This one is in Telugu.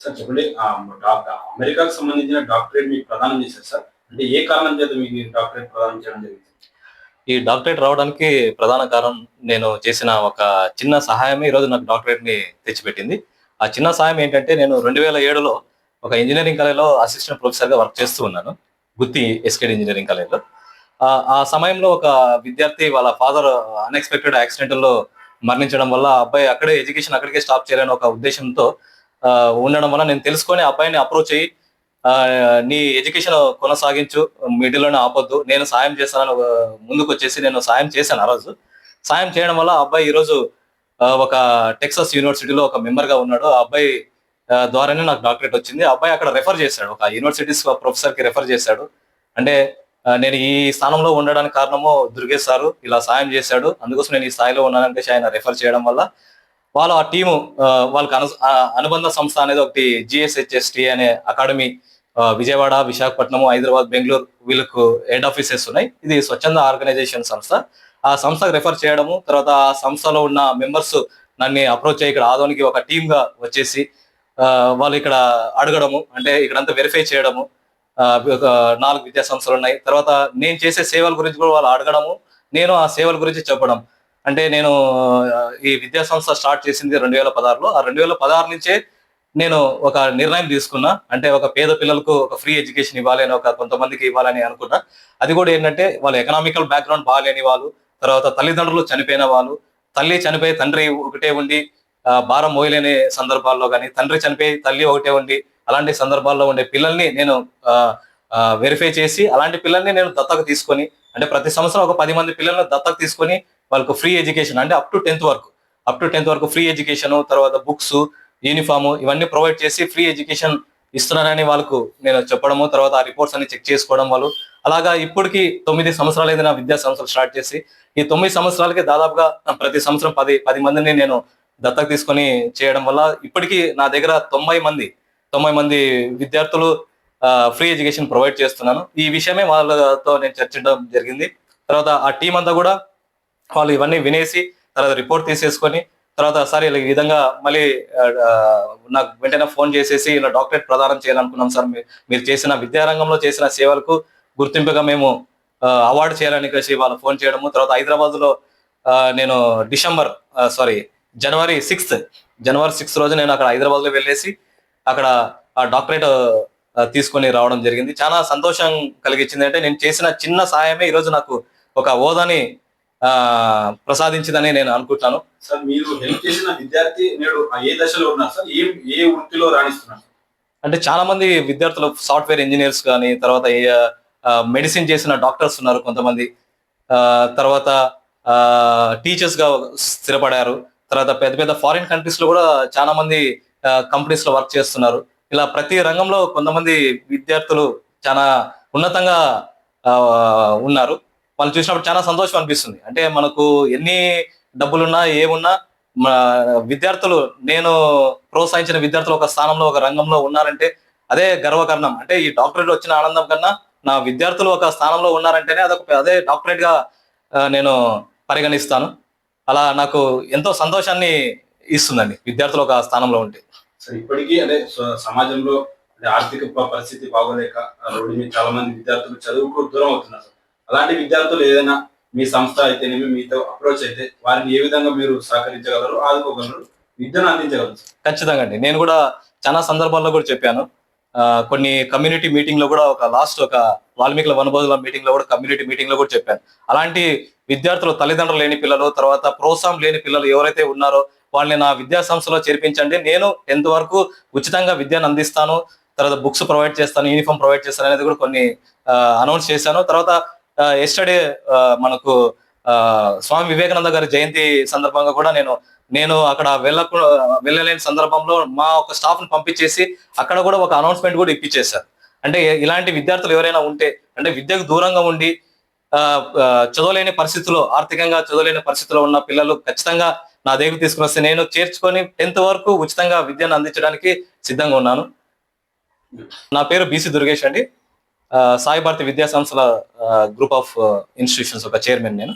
సార్ చెప్పండి. అమెరికాకు సంబంధించిన డాక్టరేట్ మీకు ప్రదానం చేశారు సార్. అంటే ఏ కారణం చేత మీకు ఈ డాక్టరేట్ ప్రదానం చేయడం జరిగింది? ఈ డాక్టరేట్ రావడానికి ప్రధాన కారణం నేను చేసిన ఒక చిన్న సహాయమే ఈరోజు నాకు డాక్టరేట్‌ని తెచ్చిపెట్టింది. ఆ చిన్న సహాయం ఏంటంటే నేను 2007లో ఒక ఇంజినీరింగ్ కాలేజ్‌లో అసిస్టెంట్ ప్రొఫెసర్‌గా వర్క్ చేస్తూ ఉన్నాను. గుత్తి ఎస్‌కేడి ఇంజినీరింగ్ కాలేజ్‌లో. ఆ సమయంలో ఒక విద్యార్థి వాళ్ళ ఫాదర్ అన్‌ఎక్స్‌పెక్టెడ్ యాక్సిడెంటల్‌లో మరణించడం వల్ల ఆ అబ్బాయి అక్కడే ఎడ్యుకేషన్ అక్కడికే స్టాప్ చేయాలని ఒక ఉద్దేశ్యంతో ఉండడం వల్ల నేను తెలుసుకొని ఆ అబ్బాయిని అప్రోచ్ అయ్యి నీ ఎడ్యుకేషన్ కొనసాగించు, మిడిల్‌లోనే ఆపొద్దు. నేను సాయం చేస్తానని ముందుకొచ్చేసి నేను సాయం చేశాను ఆ రోజు. సాయం చేయడం వల్ల ఆ అబ్బాయి ఈరోజు ఒక టెక్సాస్ యూనివర్సిటీలో ఒక మెంబర్‌గా ఉన్నాడు. ఆ అబ్బాయి ద్వారానే నాకు డాక్టరేట్ వచ్చింది. ఆ అబ్బాయి అక్కడ రెఫర్ చేశాడు. ఒక యూనివర్సిటీస్ ప్రొఫెసర్‌కి రెఫర్ చేశాడు. అంటే నేను ఈ స్థానంలో ఉండడానికి కారణము దుర్గేష్ సారు ఇలా సాయం చేశాడు. అందుకోసం నేను ఈ స్థాయిలో ఉన్నానని చెప్పేసి ఆయన రెఫర్ చేయడం వల్ల వాళ్ళు ఆ టీము వాళ్ళకి అనుబంధ సంస్థ అనేది ఒకటి జీఎస్‌హెచ్‌ఎస్‌టి అనే అకాడమీ విజయవాడ, విశాఖపట్నం, హైదరాబాద్, బెంగుళూరు వీళ్ళకు హెడ్ ఆఫీసెస్ ఉన్నాయి. ఇది స్వచ్ఛంద ఆర్గనైజేషన్ సంస్థ. ఆ సంస్థకు రెఫర్ చేయడము, తర్వాత ఆ సంస్థలో ఉన్న మెంబర్స్ నన్ను అప్రోచ్ అయ్యి ఇక్కడ ఆదోనికి ఒక టీమ్‌గా వచ్చేసి వాళ్ళు ఇక్కడ అడగడము, అంటే ఇక్కడంతా వెరిఫై చేయడము. ఒక 4 విద్యా సంస్థలున్నాయి. తర్వాత నేను చేసే సేవల గురించి కూడా వాళ్ళు అడగడము, నేను ఆ సేవల గురించి చెప్పడం. అంటే నేను ఈ విద్యా సంస్థ స్టార్ట్ చేసింది 2016లో. ఆ 2016 నుంచే నేను ఒక నిర్ణయం తీసుకున్నా. అంటే ఒక పేద పిల్లలకు ఒక ఫ్రీ ఎడ్యుకేషన్ ఇవ్వాలి అని కొంతమందికి ఇవ్వాలని అనుకున్నా. అది కూడా ఏంటంటే వాళ్ళ ఎకనామికల్ బ్యాక్‌గ్రౌండ్ బాలేని వాళ్ళు, తర్వాత తల్లిదండ్రులు చనిపోయిన వాళ్ళు, తల్లి చనిపోయి తండ్రి ఒకటే ఉండి భారం మోయలేని సందర్భాల్లో గాని, తండ్రి చనిపోయి తల్లి ఒకటే ఉండి అలాంటి సందర్భాల్లో ఉండే పిల్లల్ని నేను ఆహ్, ఆహ్, వెరిఫై చేసి అలాంటి పిల్లల్ని నేను దత్తత తీసుకొని, అంటే ప్రతి సంవత్సరం ఒక 10 మంది పిల్లల్ని దత్తత తీసుకొని వాళ్ళకు ఫ్రీ ఎడ్యుకేషన్ అంటే అప్ టు 10థ్ వరకు. అప్ టు 10థ్ వరకు ఫ్రీ ఎడ్యుకేషన్, తర్వాత బుక్స్, యూనిఫార్మ్ ఇవన్నీ ప్రొవైడ్ చేసి ఫ్రీ ఎడ్యుకేషన్ ఇస్తున్నానని వాళ్ళకు నేను చెప్పడము, తర్వాత ఆ రిపోర్ట్స్ అన్ని చెక్ చేసుకోవడం వాళ్ళు. అలాగా ఇప్పటికి 9 సంవత్సరాలైంది నా విద్యా సంస్థలు స్టార్ట్ చేసి. ఈ 9 సంవత్సరాలకి దాదాపుగా ప్రతి సంవత్సరం 10 మందిని నేను దత్తత తీసుకొని చేయడం వల్ల ఇప్పటికి నా దగ్గర 90 మంది విద్యార్థులు ఫ్రీ ఎడ్యుకేషన్ ప్రొవైడ్ చేస్తున్నాను. ఈ విషయమే వాళ్ళతో నేను చర్చించడం జరిగింది. తర్వాత ఆ టీమ్ అంతా కూడా వాళ్ళు ఇవన్నీ వినేసి తర్వాత రిపోర్ట్ తీసేసుకొని తర్వాత సార్ ఇలా ఈ విధంగా మళ్ళీ నాకు వెంటనే ఫోన్ చేసేసి ఇలా డాక్టరేట్ ప్రదానం చేయాలనుకున్నాం సార్. మీరు చేసిన విద్యారంగంలో చేసిన సేవలకు గుర్తింపుగా మేము అవార్డు చేయాలని కలిసి వాళ్ళు ఫోన్ చేయడము. తర్వాత హైదరాబాద్‌లో నేను జనవరి 6 రోజు నేను అక్కడ హైదరాబాద్‌లో వెళ్ళేసి అక్కడ ఆ డాక్టరేట్ తీసుకొని రావడం జరిగింది. చాలా సంతోషం కలిగించింది. అంటే నేను చేసిన చిన్న సహాయమే ఈరోజు నాకు ఒక హోదాని ప్రసాదించిందని నేను అనుకుంటున్నాను. సార్ మీరు హెల్ప్ చేసిన విద్యార్థి నేడు ఏ దశలో ఉన్నారు సార్? ఏ వృత్తిలో రాణిస్తున్నారు? అంటే చాలా మంది విద్యార్థులు సాఫ్ట్‌వేర్ ఇంజినీర్స్ గాని, తర్వాత మెడిసిన్ చేసిన డాక్టర్స్ ఉన్నారు కొంతమంది. తర్వాత టీచర్స్‌గా స్థిరపడారు. తర్వాత పెద్ద పెద్ద ఫారిన్ కంట్రీస్‌లో కూడా చాలా మంది కంపెనీస్‌లో వర్క్ చేస్తున్నారు. ఇలా ప్రతి రంగంలో కొంతమంది విద్యార్థులు చాలా ఉన్నతంగా ఉన్నారు. వాళ్ళు చూసినప్పుడు చాలా సంతోషం అనిపిస్తుంది. అంటే మనకు ఎన్ని డబ్బులున్నా, ఏమున్నా మా విద్యార్థులు నేను ప్రోత్సహించిన విద్యార్థులు ఒక స్థానంలో, ఒక రంగంలో ఉన్నారంటే అదే గర్వకారణం. అంటే ఈ డాక్టరేట్ వచ్చిన ఆనందం కన్నా నా విద్యార్థులు ఒక స్థానంలో ఉన్నారంటేనే అదే డాక్టరేట్‌గా నేను పరిగణిస్తాను. అలా నాకు ఎంతో సంతోషాన్ని ఇస్తుందండి విద్యార్థులు ఒక స్థానంలో ఉంటే. సార్ ఇప్పటికీ అంటే సమాజంలో అంటే ఆర్థిక పరిస్థితి బాగోలేక రోడ్డు మీద చాలా మంది విద్యార్థులు చదువుకు దూరం అవుతున్నారు సార్. అలాంటి విద్యార్థులు ఏదైనా మీ సంస్థ అయితేనేమి మీతో అప్రోచ్ అయితే వారిని ఏ విధంగా మీరు సహకరించగలరు, ఆదుకోగలరు, విద్యను అందించగలరు సార్? ఖచ్చితంగా అండి. నేను కూడా చాలా సందర్భాల్లో కూడా చెప్పాను. కొన్ని కమ్యూనిటీ మీటింగ్‌లో కూడా ఒక వాల్మీకుల వనబోధుల మీటింగ్‌లో కూడా కమ్యూనిటీ మీటింగ్‌లో కూడా చెప్పాను. అలాంటి విద్యార్థులు తల్లిదండ్రులు లేని పిల్లలు, తర్వాత ప్రోత్సాహం లేని పిల్లలు ఎవరైతే ఉన్నారో వాళ్ళని నా విద్యా సంస్థలో చేర్పించండి. నేను 10థ్ వరకు ఉచితంగా విద్యను అందిస్తాను. తర్వాత బుక్స్ ప్రొవైడ్ చేస్తాను, యూనిఫార్మ్ ప్రొవైడ్ చేస్తాను అనేది కూడా కొన్ని అనౌన్స్ చేశాను. తర్వాత యెస్టర్‌డే మనకు స్వామి వివేకానంద గారి జయంతి సందర్భంగా కూడా నేను అక్కడ వెళ్ళలేని సందర్భంలో మా ఒక స్టాఫ్‌ని పంపించేసి అక్కడ కూడా ఒక అనౌన్స్‌మెంట్ కూడా ఇప్పించేశారు. అంటే ఇలాంటి విద్యార్థులు ఎవరైనా ఉంటే, అంటే విద్యకు దూరంగా ఉండి చదవలేని పరిస్థితిలో, ఆర్థికంగా చదవలేని పరిస్థితిలో ఉన్న పిల్లలు ఖచ్చితంగా నా దగ్గరికి తీసుకొనొస్తే నేను చేర్చుకొని 10థ్ వరకు ఉచితంగా విద్యను అందించడానికి సిద్ధంగా ఉన్నాను. నా పేరు బీసీ దుర్గేష్ అండి. సాయి భారతి విద్యా సంస్థల గ్రూప్ ఆఫ్ ఇన్‌స్టిట్యూషన్స్ ఒక చైర్మన్ నేను.